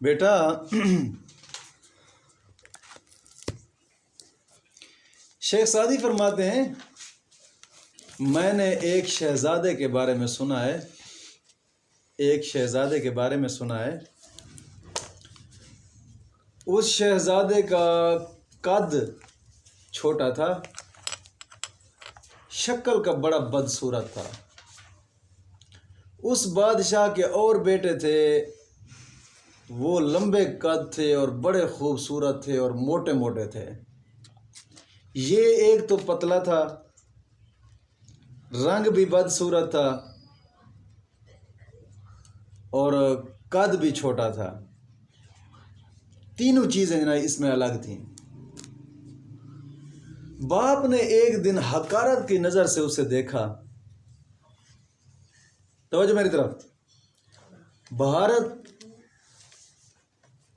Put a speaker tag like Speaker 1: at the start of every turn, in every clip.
Speaker 1: بیٹا شیخ Saadi فرماتے ہیں میں نے ایک شہزادے کے بارے میں سنا ہے، ایک شہزادے کے بارے میں سنا ہے، اس شہزادے کا قد چھوٹا تھا، شکل کا بڑا بدصورت تھا۔ اس بادشاہ کے اور بیٹے تھے، وہ لمبے قد تھے اور بڑے خوبصورت تھے اور موٹے موٹے تھے۔ یہ ایک تو پتلا تھا، رنگ بھی بدصورت تھا اور قد بھی چھوٹا تھا۔ تینوں چیزیں اس میں الگ تھیں۔ باپ نے ایک دن حقارت کی نظر سے اسے دیکھا، توجہ میری طرف،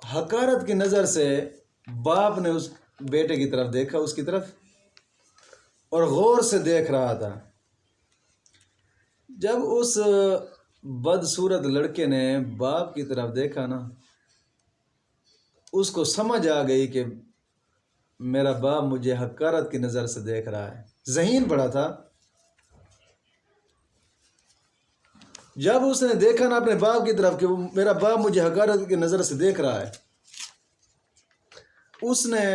Speaker 1: حقارت کی نظر سے باپ نے اس بیٹے کی طرف دیکھا، اس کی طرف، اور غور سے دیکھ رہا تھا۔ جب اس بدصورت لڑکے نے باپ کی طرف دیکھا نا، اس کو سمجھ آ گئی کہ میرا باپ مجھے حقارت کی نظر سے دیکھ رہا ہے۔ ذہین بڑا تھا۔ جب اس نے دیکھا نا اپنے باپ کی طرف کہ میرا باپ مجھے حقارت کی نظر سے دیکھ رہا ہے، اس نے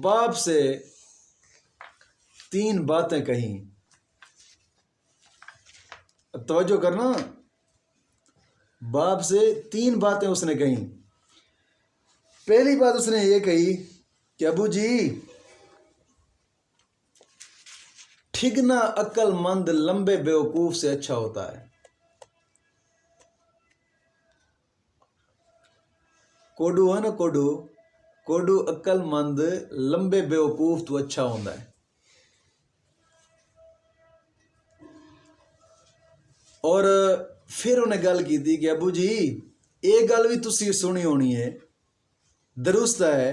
Speaker 1: باپ سے 3 باتیں کہیں۔ توجہ کرنا، باپ سے 3 باتیں اس نے کہیں۔ پہلی بات اس نے یہ کہی کہ ابو جی، ٹھگنا عقل مند لمبے بیوقوف سے اچھا ہوتا ہے۔ کوڈو ہے نا، کوڈو عقل مند لمبے بیوقوف تو اچھا ہوتا ہے۔ اور پھر انہیں گل کی تھی کہ ابو جی یہ گل بھی تسی سنی ہونی ہے، درست ہے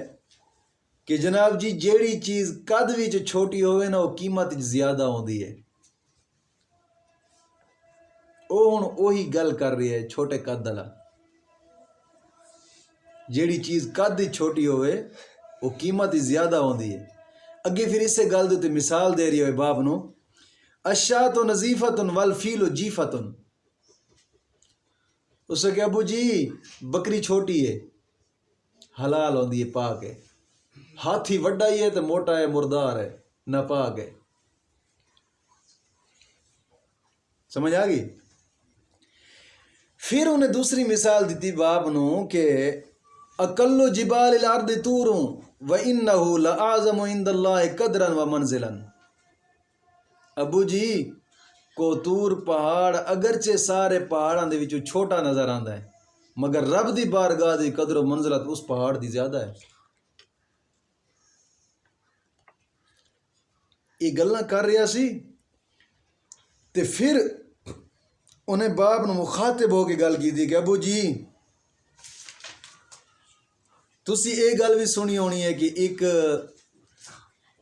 Speaker 1: کہ جناب جی جیڑی چیز قد وچ چھوٹی ہوئے نا وہ قیمت زیادہ ہوندی ہے۔ وہ ہن وہی گل کر رہی ہے چھوٹے قد والا، جیڑی چیز قد چھوٹی ہوئے وہ قیمت زیادہ ہوندی ہے۔ اگے پھر اس سے گل دے مثال دے رہی ہوئے باپ نو، الشاۃ نظیفۃ والفیل جیفۃ۔ اس نے کہ ابو جی بکری چھوٹی ہے، حلال ہوندی ہے، پاک ہے۔ ہاتھی وڈا ہی ہے تو موٹا ہے، مردار ہے، ناپاک ہے۔ سمجھ آ گئی؟ پھر انہیں دوسری مثال دیتی باپ نو کہ اقل جبال الارض طور وانہ لأعظم عند اللہ قدرا ومنزلا۔ ابو جی کوتور پہاڑ اگرچہ سارے پہاڑاں دے وچوں چھوٹا نظر آندا ہے، مگر رب دی بارگاہ دی قدر و منزلت اس پہاڑ دی زیادہ ہے۔ یہ گلاں کر رہا سی تے پھر انہیں باپ نو مخاطب ہو کے گل کی تھی کہ ابو جی تسی یہ گل بھی سنی ہونی ہے کہ ایک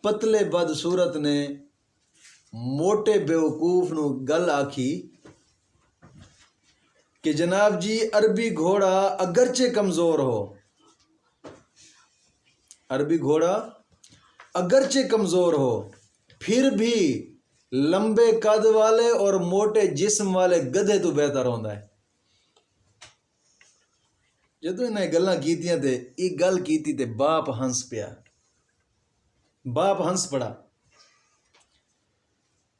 Speaker 1: پتلے بدصورت نے موٹے بیوقوف نو گل آکھی کہ جناب جی عربی گھوڑا اگرچہ کمزور ہو، عربی گھوڑا اگرچہ کمزور ہو پھر بھی لمبے قد والے اور موٹے جسم والے گدھے تو بہتر ہوندا ہے۔ جدو انہیں گلاں کیتیاں تے یہ گل کیتی تے باپ ہنس پیا، باپ ہنس پڑا،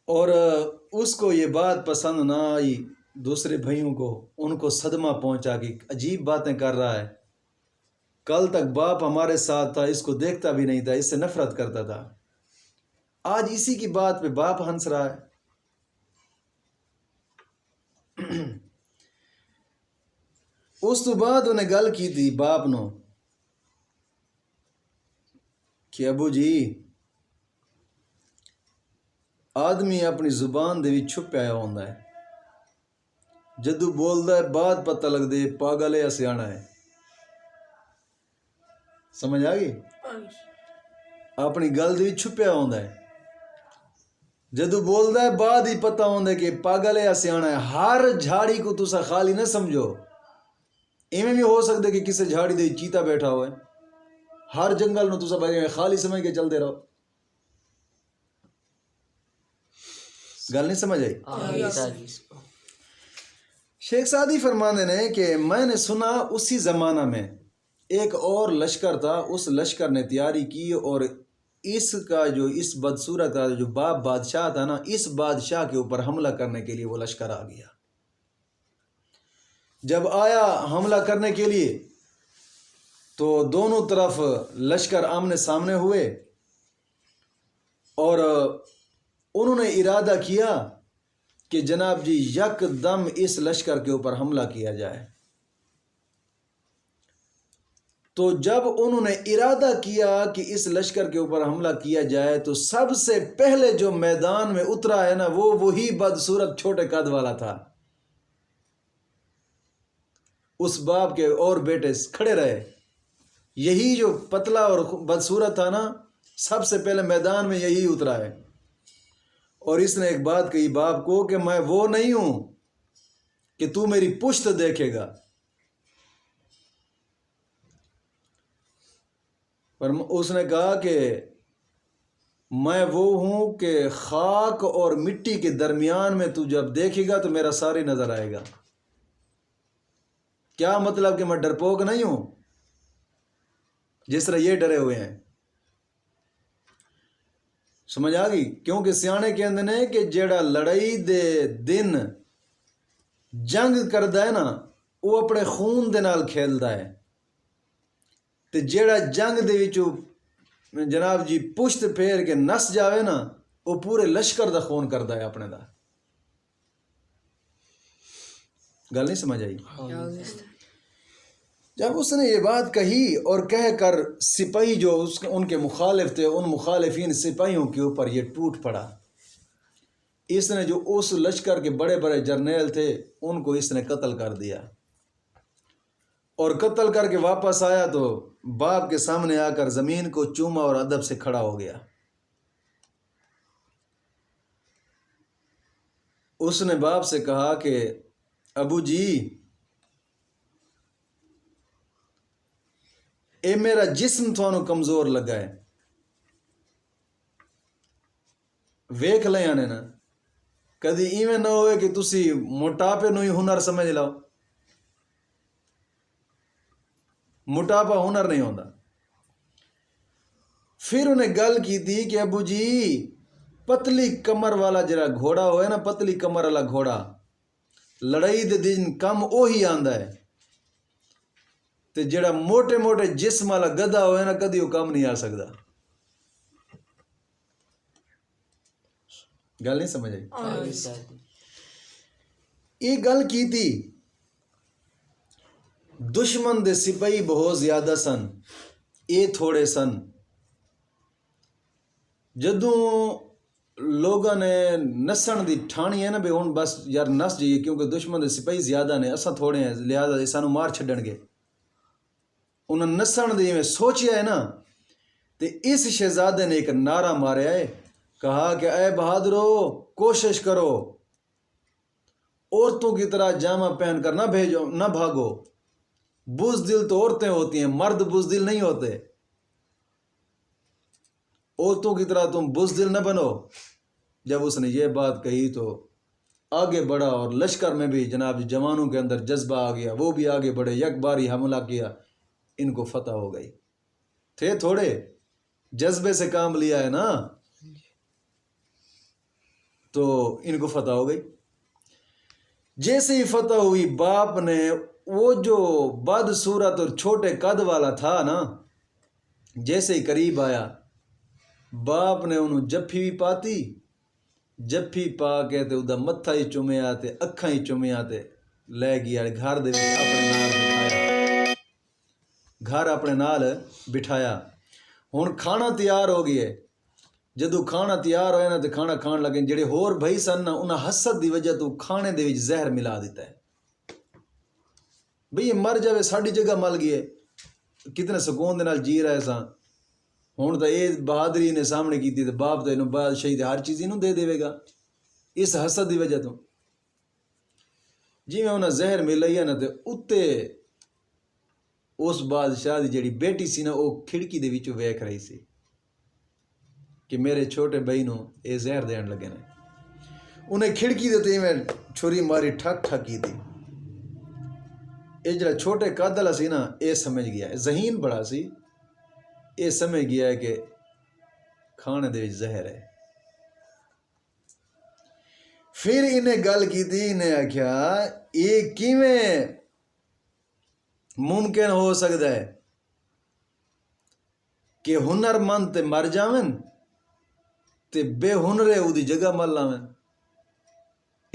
Speaker 1: اور اس کو یہ بات پسند نہ آئی۔ دوسرے بھائیوں کو ان کو صدمہ پہنچا کہ عجیب باتیں کر رہا ہے، کل تک باپ ہمارے ساتھ تھا، اس کو دیکھتا بھی نہیں تھا، اس سے نفرت کرتا تھا، آج اسی کی بات پہ باپ ہنس رہا ہے۔ اس تو بعد انہیں گل کی تھی باپ نو کہ ابو جی آدمی اپنی زبان دے وچ چھپیا ہوندا ہے، جدو بولدا ہے بات پتہ لگ دے پاگل ہے یا سیاںا ہے۔ سمجھ آ گئی؟ اپنی گل دے وچ چھپیا ہوندا ہے، جدو بولدا ہے بعد ہی پتہ ہوندا ہے کہ پاگل ہے یا سیاںا ہے۔ ہر جھاڑی کو تسا خالی نہ سمجھو، ایویں بھی ہو سکتا کہ کسی جھاڑی دے چیتا بیٹھا ہوا ہے، ہر جنگل نو تسا بھائی خالی سمجھ کے چلتے رہو. گل نہیں سمجھ آئی؟ شیخ سعدی فرماندے نے کہ میں نے سنا اسی زمانہ میں ایک اور لشکر تھا، اس لشکر نے تیاری کی اور اس کا جو اس بدصورت کا جو باب بادشاہ تھا نا، اس بادشاہ کے اوپر حملہ کرنے کے لیے وہ لشکر آ گیا. جب آیا حملہ کرنے کے لیے تو دونوں طرف لشکر آمنے سامنے ہوئے اور انہوں نے ارادہ کیا کہ جناب جی یک دم اس لشکر کے اوپر حملہ کیا جائے. تو جب انہوں نے ارادہ کیا کہ اس لشکر کے اوپر حملہ کیا جائے تو سب سے پہلے جو میدان میں اترا ہے نا وہ وہی بدصورت چھوٹے قد والا تھا. اس باپ کے اور بیٹے کھڑے رہے، یہی جو پتلا اور بدصورت تھا نا سب سے پہلے میدان میں یہی اترا ہے. اور اس نے ایک بات کہی باپ کو کہ میں وہ نہیں ہوں کہ تو میری پشت دیکھے گا، پر اس نے کہا کہ میں وہ ہوں کہ خاک اور مٹی کے درمیان میں تو جب دیکھے گا تو میرا ساری نظر آئے گا. کیا مطلب کہ میں ڈرپوک نہیں ہوں جس طرح یہ ڈرے ہوئے ہیں. سمجھ آ گئی؟ کیونکہ سیانے کے اندر نے کہ جیڑا لڑائی دے دن جنگ کردا ہے نا وہ اپنے خون دے نال کھیلدا ہے، تے جیڑا جنگ دے وچوں جناب جی پشت پھیر کے نس جاوے نا وہ پورے لشکر دا خون کردا ہے اپنے دا. گل نہیں سمجھ آئی؟ جب اس نے یہ بات کہی اور کہہ کر سپاہی جو ان کے مخالف تھے ان مخالفین سپاہیوں کے اوپر یہ ٹوٹ پڑا. اس نے جو اس لشکر کے بڑے بڑے جرنیل تھے ان کو اس نے قتل کر دیا اور قتل کر کے واپس آیا تو باپ کے سامنے آ کر زمین کو چوما اور ادب سے کھڑا ہو گیا. اس نے باپ سے کہا کہ ابو جی اے میرا جسم تھانوں کمزور لگا ہے، ویکھ لے آنے نا کدی ایویں نہ ہوئے کہ تسی موٹاپے نو ہی ہنر سمجھ لاؤ. موٹاپا ہنر نہیں ہوتا. پھر انہیں گل کی تھی کہ ابو جی پتلی کمر والا جڑا گھوڑا ہوئے نا، پتلی کمر والا گھوڑا لڑائی دے دن کم اوہی آندا ہے، تے جڑا موٹے موٹے جسم والا گدھا ہوئے نا کدی وہ کم نہیں آ سکتا. گل نہیں سمجھ آئی؟ یہ گل کی تھی. دشمن دے سپاہی بہت زیادہ سن، یہ تھوڑے سن. جدوں لوگاں نے نسن دی ٹھانی ہے نا بے ہن بس یار نس جائیے کیونکہ دشمن دے سپاہی زیادہ نے، اساں تھوڑے ہیں لہذا سانو مار چھڈن گے. انہوں نسن دی میں سوچیا ہے نا تے اس شہزادے نے ایک نعرہ ماریا ہے، کہا کہ اے بہادرو کوشش کرو عورتوں کی طرح جامہ پہن کر نہ بھاگو. بزدل تو عورتیں ہوتی ہیں، مرد بزدل نہیں ہوتے. عورتوں کی طرح تم بزدل نہ بنو. جب اس نے یہ بات کہی تو آگے بڑھا اور لشکر میں بھی جناب جوانوں کے اندر جذبہ آ گیا، وہ بھی آگے بڑھے، یک باری حملہ کیا، ان کو فتح ہو گئی. تھے تھوڑے جذبے سے کام لیا ہے نا تو ان کو فتح ہو گئی. جیسے ہی فتح ہوئی باپ نے وہ جو بد صورت اور چھوٹے قد والا تھا نا جیسے ہی قریب آیا باپ نے انہوں جفی بھی پاتی، جفی پا کے تے ادا متھا ہی چومیا تے اکھاں ہی چومیا تے لے گیا گھر دے اپنے نال بٹھایا. گھر اپنے نال بٹھایا. ہن کھانا تیار ہو گیا. جدو کھانا تیار ہویا نا تے کھانا کھان لگے، جڑے ہور بھائی سن نا انہاں حسد دی وجہ تو کھانے دے وچ زہر ملا دیتا ہے. بھئی یہ مر جاوے ساڈی جگہ مل گئے، کتنے سکون دے نال جی رہے ساں. ہن تو یہ بہادری نے سامنے کیتی تے باپ تو انہوں بادشاہی تے ہر چیز انہوں دے دے گا اس حسد دی وجہ تو. جی میں انہاں زہر ملائی ہے نا تے اتے اس بادشاہ دی جڑی بیٹی سی نا وہ کھڑکی دے وچوں ویکھ رہی سی کہ میرے چھوٹے بھائی نو اے زہر دین لگے نے. انہیں کھڑکی دے تے میں چھری ماری ٹھک ٹھک کی تھی. اے جڑا چھوٹے قد والا سی نا اے سمجھ گیا, ذہین بڑا سی, اے سمجھ گیا ہے کہ کھانے دے وچ زہر ہے. پھر انہیں گل کی تھی, انہیں آکھیا یہ کیویں ممکن ہو سکتا ہے کہ ہنر مند تے مر جاون تے بے ہنرے او دی جگہ مل لاون.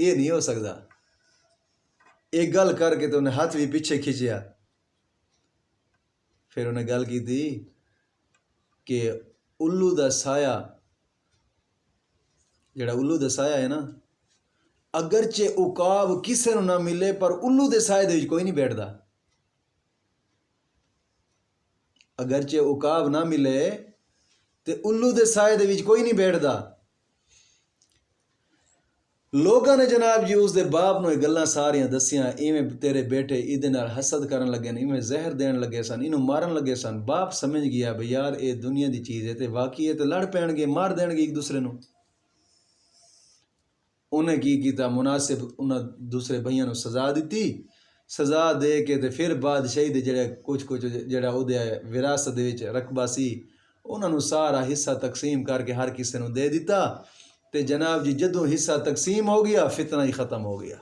Speaker 1: یہ نہیں ہو سکتا. ایک گل کر کے تو انہیں ہاتھ بھی پیچھے کھچیا. پھر انہیں گل کی تھی کہ الو دا سایہ, جڑا الو دا سایہ ہے نا, اگرچہ عقاب کسے نو نہ ملے پر الو دے سائے دے وچ کوئی نہیں بیٹھدا. اگرچہ عقاب نہ ملے تے الو دے سائے دے وچ کوئی نہیں بیٹھدا. لوگاں نے جناب جی اس دے باپ نو یہ گلاں ساریاں دسیاں, ایویں تیرے بیٹے ایدے نال حسد کرن لگے نے, ایویں زہر دین لگے سن, اینوں مارن لگے سن. باپ سمجھ گیا بھئی یار اے دنیا دی چیز ہے تے واقعی ہے تے لڑ پین گے, مار دین گے ایک دوسرے نو. انہیں کی کیتا, مناسب انہاں دوسرے بھائیاں نو سزا دیتی. سزا دے کے تے پھر بادشاہی دے جڑے کچھ جڑا او دے وراثت دے وچ رقبہ سی انہاں نو سارا حصہ تقسیم کر کے ہر کسے نو دے دیتا. تے جناب جی جدوں حصہ تقسیم ہو گیا فتنہ ہی ختم ہو گیا.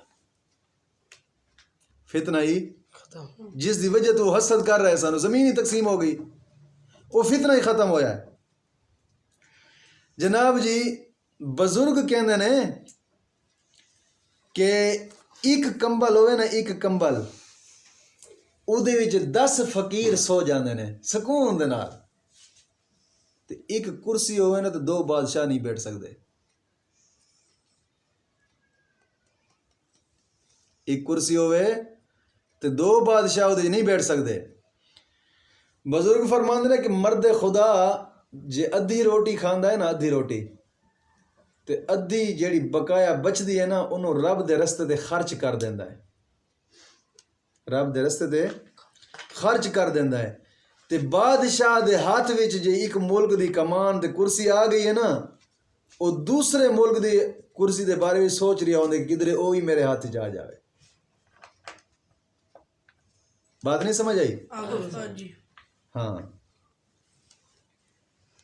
Speaker 1: فتنہ ہی ختم, جس دی وجہ تو حسد کر رہے سن زمین ہی تقسیم ہو گئی, وہ فتنہ ہی ختم ہویا ہے. جناب جی بزرگ کہندے نے کہ ایک کمبل ہوئے نا, ایک کمبل او دے وچ 10 فقیر سو جاندے نے سکون دے نال, تے ایک کرسی ہوئے نا تو 2 بادشاہ نہیں بیٹھ سکتے. ایک کرسی ہوئے تو 2 بادشاہ وہ نہیں بیٹھ سکتے. بزرگ فرماندے نے کہ مرد خدا جے ادھی روٹی کھاندا ہے نا, ادھی روٹی تے ادھی جیڑی بقایا بچدی ہے نا انہوں رب دے رستے تے خرچ کر دیندا ہے, رب دے رستے تے خرچ کر دیندا ہے. تے بادشاہ دے ہاتھ وچ جے ایک ملک دی کمان تے کرسی آ گئی ہے نا, وہ دوسرے ملک دی کرسی دے بارے میں سوچ رہا ہوندے کہ کدھر او ہی میرے ہاتھ جا جاوے. بات نہیں سمجھ آئی؟ ہاں.